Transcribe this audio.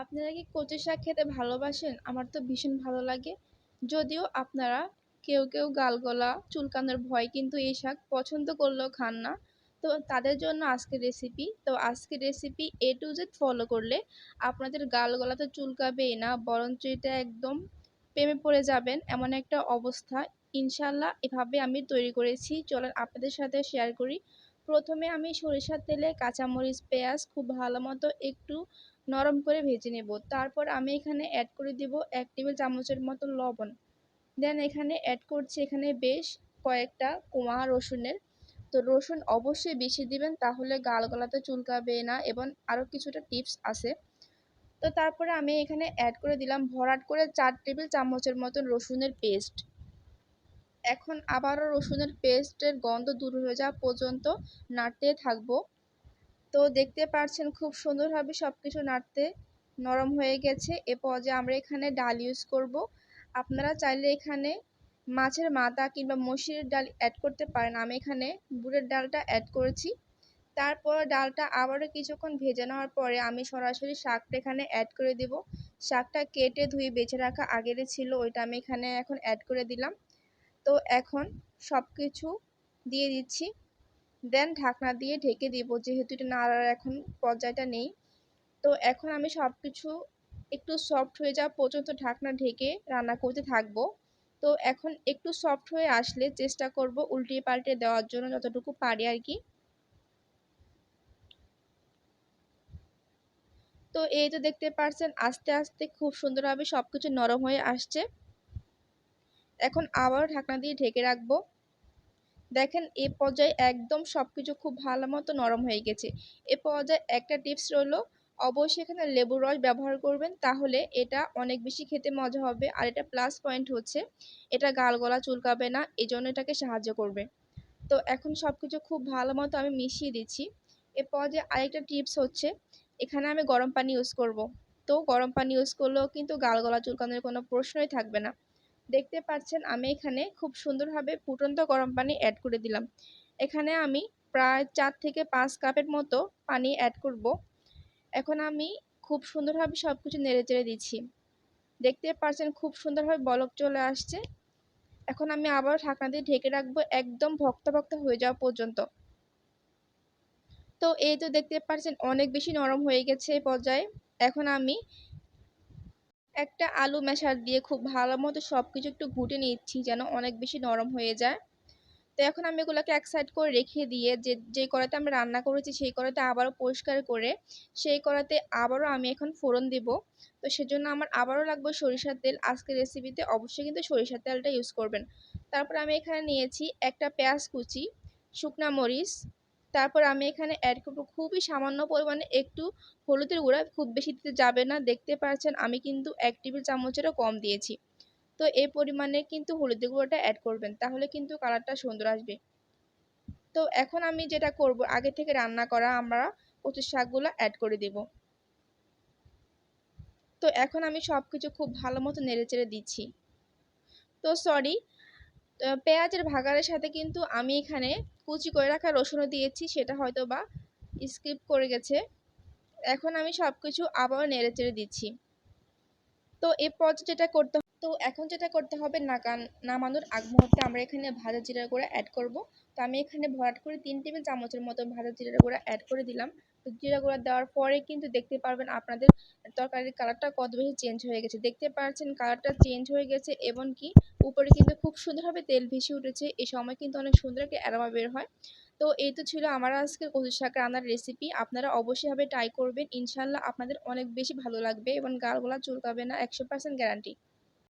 আপনারা কি কচু শাক খেতে ভালোবাসেন? আমার তো ভীষণ ভালো লাগে। যদিও আপনারা কেউ গালগলা চুলকানোর ভয় কিন্তু এই শাক পছন্দ করলেও খান না। তো তাদের জন্য আজকের রেসিপি। তো আজকের recipe A to Z follow করলে আপনাদের গালগলা তো চুলকাবেই না, বরঞ্চ এটা একদম প্রেমে পড়ে যাবেন এমন একটা অবস্থা। ইনশাল্লাহ এভাবে আমি তৈরি করেছি। চলেন আপনাদের সাথে শেয়ার করি। প্রথমে আমি সরিষার তেলে কাঁচামরিচ, পেঁয়াজ খুব ভালো মতো একটু নরম করে ভেজে নেব। তারপর আমি এখানে অ্যাড করে দিব 1 টেবিল চামচের মতো লবণ। দেন এখানে অ্যাড করছি এখানে বেশ কয়েকটা কোয়া রসুনের। তো রসুন অবশ্যই বেশি দিবেন, তাহলে গাল গলাতে চুলকাবে না, এবং আরও কিছুটা টিপস আছে। তো তারপরে আমি এখানে অ্যাড করে দিলাম ভরাট করে 4 টেবিল চামচের মতন রসুনের পেস্ট। এখন আবারও রসুনের পেস্টের গন্ধ দূর হয়ে যাওয়া পর্যন্ত নাড়তে থাকবো। তো দেখতে পাচ্ছেন খুব সুন্দরভাবে সব কিছু নাড়তে নরম হয়ে গেছে। এ পর্যায়ে আমরা এখানে ডাল ইউজ করব। আপনারা চাইলে এখানে মাছের মাথা কিংবা মসুরের ডাল অ্যাড করতে পারেন। আমি এখানে বুটের ডালটা অ্যাড করেছি। তারপর ডালটা আবারও কিছুক্ষণ ভেজে নেওয়ার পরে আমি সরাসরি শাকটা এখানে অ্যাড করে দিব। শাকটা কেটে ধুয়ে বেছে রাখা আগের ছিল, ওইটা আমি এখানে এখন অ্যাড করে দিলাম। তো এখন সব কিছু দিয়ে দিচ্ছি। দেন ঢাকনা দিয়ে ঢেকে দিব, যেহেতু এটা নাড়ার এখন পর্যায়টা নেই। তো এখন আমি সব কিছু একটু সফট হয়ে যাওয়া পর্যন্ত ঢাকনা ঢেকে রান্না করতে থাকবো। তো এখন একটু সফট হয়ে আসলে চেষ্টা করব উল্টিয়ে পাল্টে দেওয়ার জন্য যতটুকু পারি আর কি। তো এই তো দেখতে পাচ্ছেন আস্তে আস্তে খুব সুন্দরভাবে সব কিছু নরম হয়ে আসছে। এখন আবারও ঢাকনা দিয়ে ঢেকে রাখবো। দেখেন এ পর্যায়ে একদম সবকিছু খুব ভালো মতো নরম হয়ে গেছে। এ পর্যায়ে একটা টিপস রইল, অবশ্যই এখানে লেবুর রস ব্যবহার করবেন, তাহলে এটা অনেক বেশি খেতে মজা হবে। আর এটা প্লাস পয়েন্ট হচ্ছে এটা গাল গলা চুলকাবে না, এই জন্য এটাকে সাহায্য করবে। তো এখন সবকিছু খুব ভালো মতো আমি মিশিয়ে দিচ্ছি। এ পর্যায়ে আরেকটা টিপস হচ্ছে এখানে আমি গরম পানি ইউজ করব। তো গরম পানি ইউজ করলেও কিন্তু গাল গলা চুলকানোর কোনো প্রশ্নই থাকবে না। দেখতে পাচ্ছেন আমি এখানে খুব সুন্দরভাবে ফুটন্ত গরম পানি অ্যাড করে দিলাম। এখানে আমি প্রায় 4 থেকে 5 কাপের মতো পানি অ্যাড করব। এখন আমি খুব সুন্দরভাবে সব কিছু নেড়ে চেড়ে দিচ্ছি। দেখতে পাচ্ছেন খুব সুন্দরভাবে বলক চলে আসছে। এখন আমি আবার ঢাকনা দিয়ে ঢেকে রাখবো একদম ভক্ত ভক্ত হয়ে যাওয়া পর্যন্ত। তো এই তো দেখতে পাচ্ছেন অনেক বেশি নরম হয়ে গেছে এই পর্যায়ে। এখন আমি একটা আলু ম্যাশার দিয়ে খুব ভালো মতো সব কিছু একটু ঘুটে নিচ্ছি যেন অনেক বেশি নরম হয়ে যায়। তো এখন আমি এগুলোকে এক সাইড করে রেখে দিয়ে যে কড়াইতে আমরা রান্না করেছি সেই কড়াইতে আবারও পরিষ্কার করে সেই কড়াইতে আবারও আমি এখন ফোড়ন দিব। তো সেজন্য আমার আবারও লাগবে সরিষার তেল। আজকের রেসিপিতে অবশ্যই কিন্তু সরিষার তেলটা ইউজ করবেন। তারপর আমি এখানে নিয়েছি একটা পেঁয়াজ কুচি, শুকনা মরিচ। তারপর আমি এখানে অ্যাড করবো খুবই সামান্য পরিমাণে একটু হলুদের গুঁড়া, খুব বেশি দিতে যাবে না। দেখতে পাচ্ছেন আমি কিন্তু 1 টেবিল চামচেরও কম দিয়েছি। তো এই পরিমাণে কিন্তু হলুদের গুঁড়োটা অ্যাড করবেন, তাহলে কিন্তু কালারটা সুন্দর আসবে। তো এখন আমি যেটা করব, আগে থেকে রান্না করা আমরা কচু শাকগুলো অ্যাড করে দেব। তো এখন আমি সবকিছু খুব ভালো মতো নেড়েচেড়ে দিচ্ছি। তো সরি, পেঁয়াজের ভাগাড়ের সাথে কিন্তু আমি এখানে কুচি করে রাখা রসুনও দিয়েছি, সেটা হয়তো বা স্কিপ করে গেছে। এখন আমি সবকিছু আবার নেড়েচেড়ে দিচ্ছি। তো এরপর এখন যেটা করতে হবে, নামানোর আগ মুহূর্তে আমরা এখানে ভাজা জিরার গুঁড়া অ্যাড করব। তো আমি এখানে ভরাট করে 3 টেবিল চামচের মতো ভাজা জিরার গুঁড়া অ্যাড করে দিলাম। তো জিরা গুঁড়া দেওয়ার পরে কিন্তু দেখতে পারবেন আপনাদের তরকারির কালারটা কত বেশি চেঞ্জ হয়ে গেছে। দেখতে পাচ্ছেন কালারটা চেঞ্জ হয়ে গেছে, এবং কি উপরে কিন্তু খুব সুন্দরভাবে তেল ভেসে উঠেছে। এই সময় কিন্তু অনেক সুন্দর একটা অ্যারোমা বের হয়। তো এই তো ছিল আমার আজকের কচু শাক রান্নার রেসিপি। আপনারা অবশ্যই ভাবে ট্রাই করবেন, ইনশাল্লাহ আপনাদের অনেক বেশি ভালো লাগবে এবং গাল গলা চুলকাবে না, 100% গ্যারান্টি।